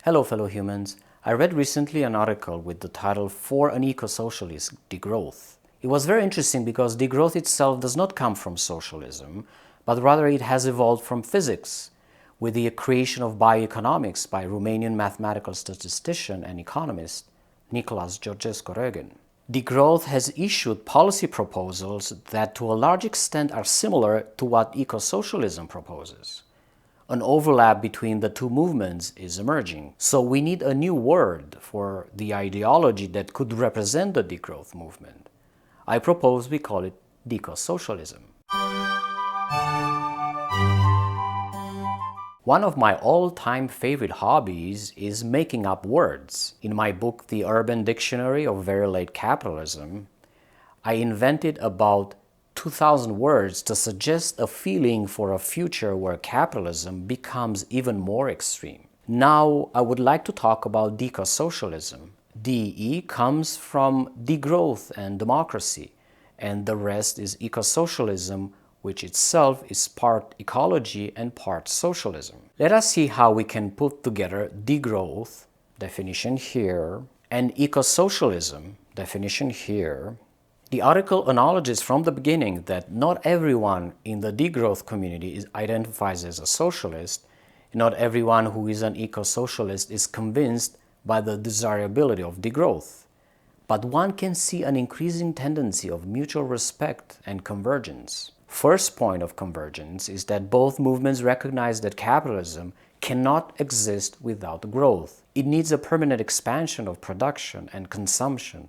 Hello fellow humans. I read recently an article with the title For an Eco-Socialist Degrowth. It was very interesting because degrowth itself does not come from socialism, but rather it has evolved from physics, with the creation of bioeconomics by Romanian mathematical statistician and economist Nicolae Georgescu-Roegen. Degrowth has issued policy proposals that to a large extent are similar to what eco-socialism proposes. An overlap between the two movements is emerging. So we need a new word for the ideology that could represent the degrowth movement. I propose we call it DECOSOCIALISM. One of my all-time favorite hobbies is making up words. In my book, The Urban Dictionary of Very Late Capitalism, I invented about 2,000 words to suggest a feeling for a future where capitalism becomes even more extreme. Now, I would like to talk about DECOSOCIALISM. DE comes from degrowth and democracy, and the rest is eco-socialism, which itself is part ecology and part socialism. Let us see how we can put together degrowth, definition here, and eco-socialism, definition here. The article acknowledges from the beginning that not everyone in the degrowth community identifies as a socialist, and not everyone who is an eco-socialist is convinced by the desirability of degrowth. But one can see an increasing tendency of mutual respect and convergence. First point of convergence is that both movements recognize that capitalism cannot exist without growth. It needs a permanent expansion of production and consumption,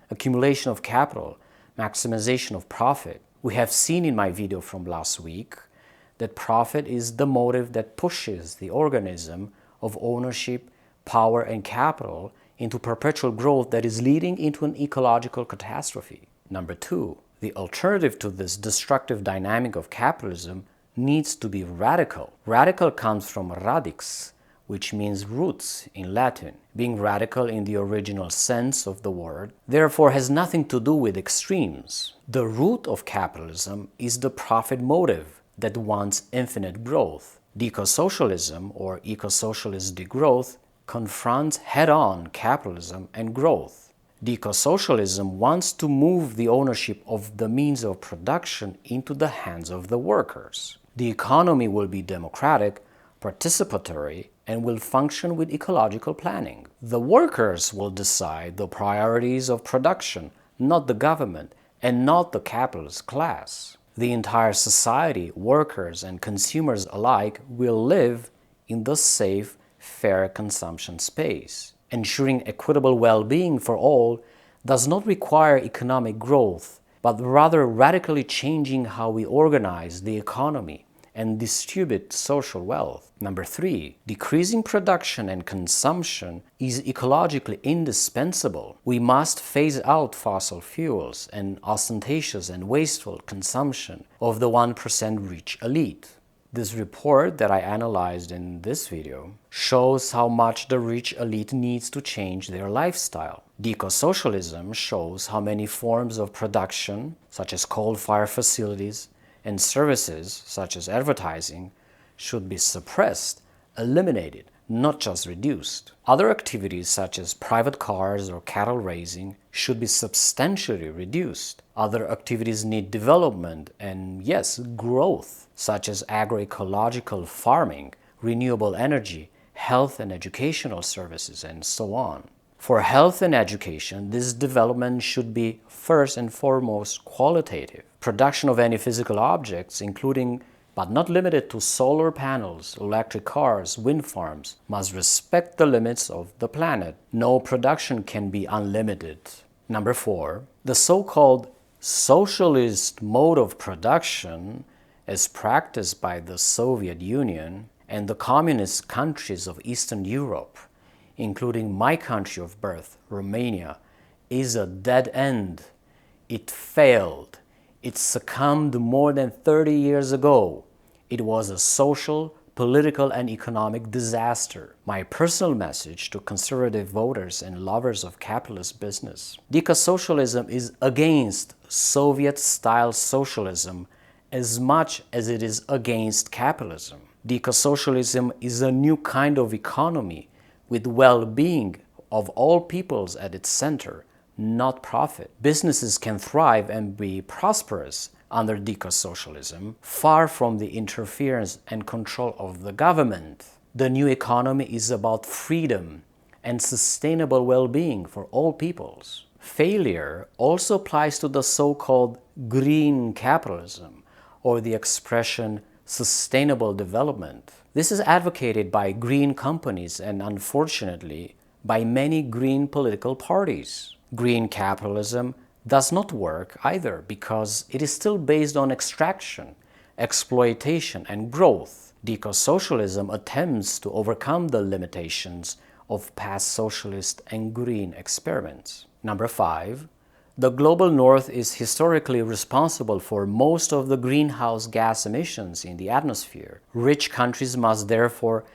accumulation of capital, maximization of profit. We have seen in my video from last week that profit is the motive that pushes the organism of ownership, power, and capital into perpetual growth that is leading into an ecological catastrophe. Number two, the alternative to this destructive dynamic of capitalism needs to be radical. Radical comes from radix, which means roots in Latin. Being radical in the original sense of the word, therefore has nothing to do with extremes. The root of capitalism is the profit motive that wants infinite growth. Decosocialism, or eco-socialist degrowth, confronts head-on capitalism and growth. Decosocialism wants to move the ownership of the means of production into the hands of the workers. The economy will be democratic, participatory, and will function with ecological planning. The workers will decide the priorities of production, not the government, and not the capitalist class. The entire society, workers and consumers alike, will live in the safe, fair consumption space. Ensuring equitable well-being for all does not require economic growth, but rather radically changing how we organize the economy and distribute social wealth. Number three, decreasing production and consumption is ecologically indispensable. We must phase out fossil fuels and ostentatious and wasteful consumption of the 1% rich elite. This report that I analyzed in this video shows how much the rich elite needs to change their lifestyle. Decosocialism shows how many forms of production, such as coal-fired facilities, and services, such as advertising, should be suppressed, eliminated, not just reduced. Other activities, such as private cars or cattle raising, should be substantially reduced. Other activities need development and, yes, growth, such as agroecological farming, renewable energy, health and educational services, and so on. For health and education, this development should be first and foremost qualitative. Production of any physical objects, including but not limited to solar panels, electric cars, wind farms, must respect the limits of the planet. No production can be unlimited. Number four, the so-called socialist mode of production, as practiced by the Soviet Union and the communist countries of Eastern Europe, including my country of birth, Romania, is a dead end. It failed. It succumbed more than 30 years ago. It was a social, political, and economic disaster. My personal message to conservative voters and lovers of capitalist business: Decosocialism is against Soviet-style socialism as much as it is against capitalism. Decosocialism is a new kind of economy with well-being of all peoples at its center, not profit. Businesses can thrive and be prosperous under decosocialism, far from the interference and control of the government. The new economy is about freedom and sustainable well-being for all peoples. Failure also applies to the so-called green capitalism, or the expression sustainable development. This is advocated by green companies and, unfortunately, by many green political parties. Green capitalism does not work either because it is still based on extraction, exploitation, and growth. Decosocialism attempts to overcome the limitations of past socialist and green experiments. Number 5. The global north is historically responsible for most of the greenhouse gas emissions in the atmosphere. Rich countries must therefore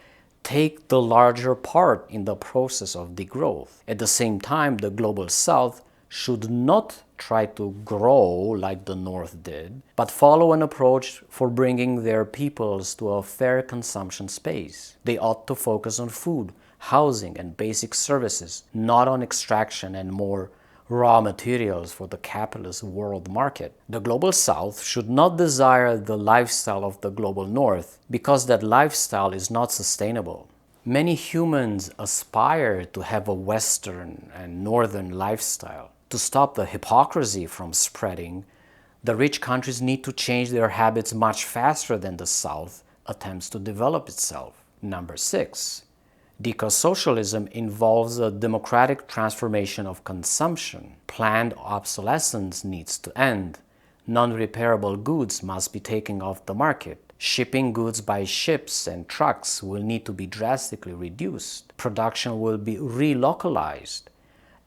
take the larger part in the process of degrowth. At the same time, the global south should not try to grow like the north did, but follow an approach for bringing their peoples to a fair consumption space. They ought to focus on food, housing, and basic services, not on extraction and more raw materials for the capitalist world market. The global south should not desire the lifestyle of the global north because that lifestyle is not sustainable. Many humans aspire to have a western and northern lifestyle. To stop the hypocrisy from spreading, the rich countries need to change their habits much faster than the south attempts to develop itself. Number 6. Decosocialism involves a democratic transformation of consumption. Planned obsolescence needs to end. Non-repairable goods must be taken off the market. Shipping goods by ships and trucks will need to be drastically reduced. Production will be relocalized.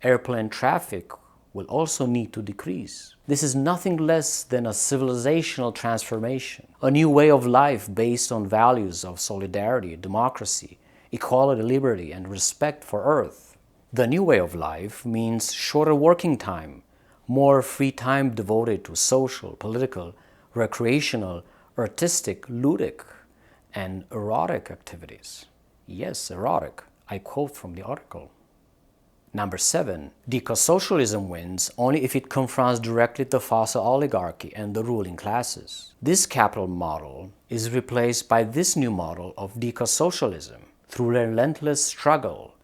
Airplane traffic will also need to decrease. This is nothing less than a civilizational transformation, a new way of life based on values of solidarity, democracy, equality, liberty, and respect for Earth. The new way of life means shorter working time, more free time devoted to social, political, recreational, artistic, ludic, and erotic activities. Yes, erotic. I quote from the article. Number 7. Decosocialism wins only if it confronts directly the fossil oligarchy and the ruling classes. This capital model is replaced by this new model of decosocialism through relentless struggle,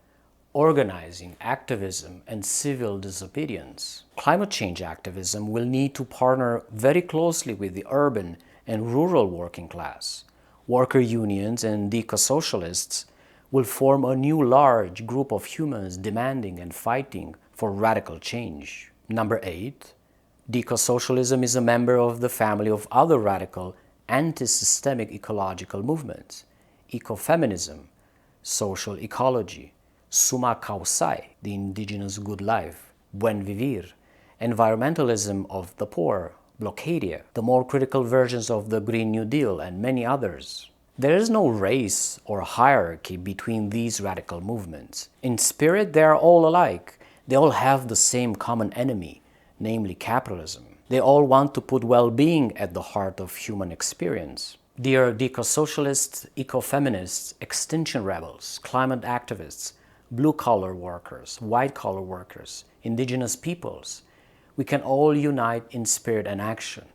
organizing, activism, and civil disobedience. Climate change activism will need to partner very closely with the urban and rural working class. Worker unions and decosocialists will form a new large group of humans demanding and fighting for radical change. Number 8. Decosocialism is a member of the family of other radical anti-systemic ecological movements: ecofeminism, social ecology, summa causai, the indigenous good life, buen vivir, environmentalism of the poor, blockadia, the more critical versions of the Green New Deal, and many others. There is no race or hierarchy between these radical movements. In spirit, they are all alike. They all have the same common enemy, namely capitalism. They all want to put well-being at the heart of human experience. Dear decosocialists, ecofeminists, extinction rebels, climate activists, blue-collar workers, white-collar workers, indigenous peoples, we can all unite in spirit and action.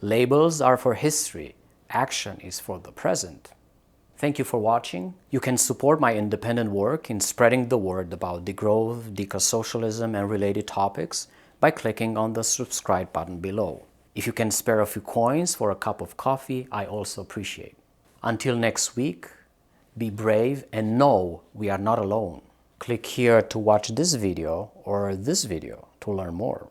Labels are for history. Action is for the present. Thank you for watching. You can support my independent work in spreading the word about degrowth, decosocialism, and related topics by clicking on the subscribe button below. If you can spare a few coins for a cup of coffee, I also appreciate. Until next week, be brave and know we are not alone. Click here to watch this video or this video to learn more.